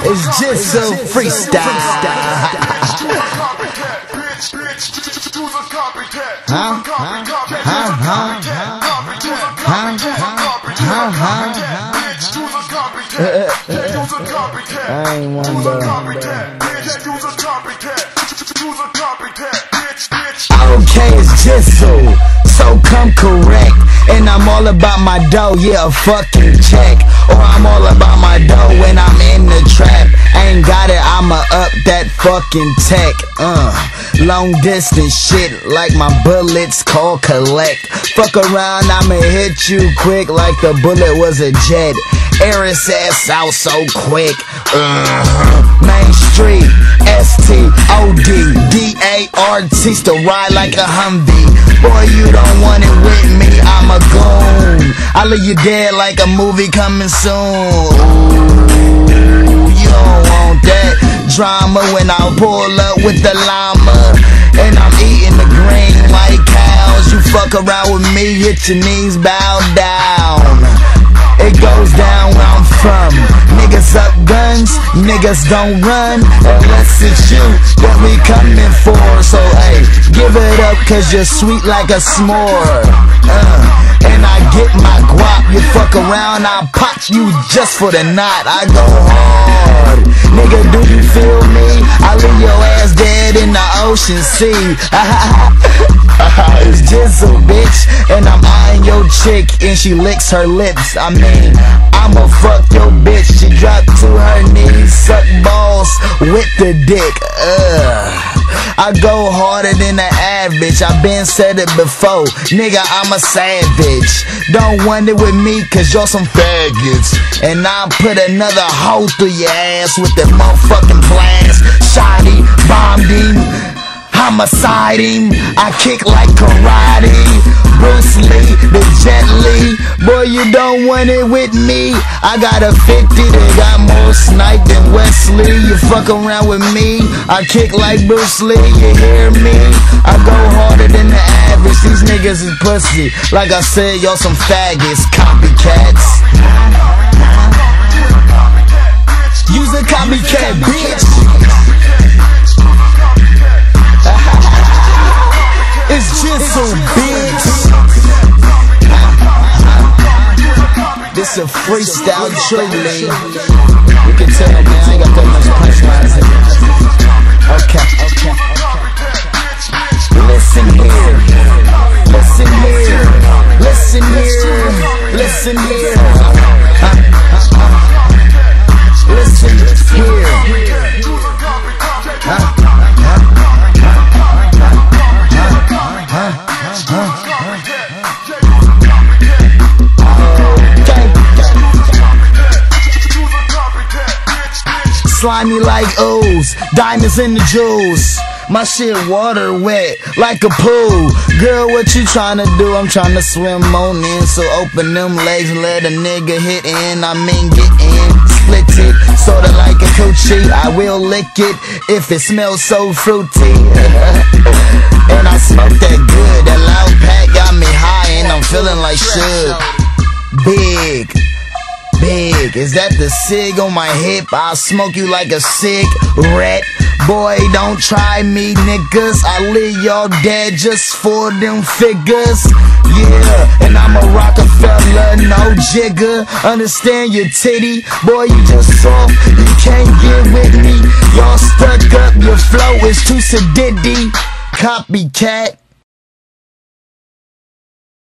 It's Jizzle freestyle. I ain't okay, it's Jizzle, so come correct. And I'm all about my dough, yeah, fucking check. Or I'm all about my dough when I'm in the trap. Ain't got it, I'ma up that fucking tech. Long distance shit like my bullets call collect. Fuck around, I'ma hit you quick like the bullet was a jet. Eris ass out so quick. Main Street, STOD, DART, still ride like a Humvee. Boy, you don't want it with me, I'm a goon. I leave you dead like a movie coming soon. You don't want that drama when I pull up with the llama. And I'm eating the green like cows. You fuck around with me, hit your knees, bow down. It goes down where I'm from. Niggas up guns, niggas don't run unless it's you that we coming for. So hey, give it up cause you're sweet like a s'more. And I get my guap, you fuck around, I'll pop you just for the knot. I go hard, nigga, do you feel me? I leave your ass dead in the ocean sea. It's Jizzle, bitch, and I'm eyeing your chick and she licks her lips. I mean, I'ma fuck your bitch. She dropped to her knees, suck balls with the dick. I go harder than the average. I been said it before, nigga, I'm a savage. Don't wonder with me cause you're some faggots. And I'll put another hole through your ass with that motherfucking blast. Shot him, bombed him, homicide him. I kick like karate. Bruce Lee, the Jet Li. Boy, you don't want it with me. I got a 50 that got more snipe than Wesley. You fuck around with me, I kick like Bruce Lee. You hear me? I go harder than the average. These niggas is pussy. Like I said, y'all some faggots, copycats. Use a copycat, bitch. It's Jizzle, bitch. This a freestyle truly. You can tell, man, I ain't got that much punchlines in it. Okay. Listen here. Listen here. Listen here. Listen here. Listen here. Slimy like ooze, diamonds in the jewels. My shit water wet like a pool. Girl, what you tryna do? I'm tryna swim on in. So open them legs and let a nigga hit in. I mean get in, split it, sorta like a coochie. I will lick it if it smells so fruity. And I smoke that good, that loud pack got me high and I'm feeling like Suge. Big, is that the cig on my hip? I'll smoke you like a cigarette. Boy, don't try me, niggas. I leave y'all dead just for them figures. Yeah, and I'm a Rockefeller, no jigger. Understand your titty? Boy, you just soft, you can't get with me. Y'all stuck up, your flow is too sedity. Copycat.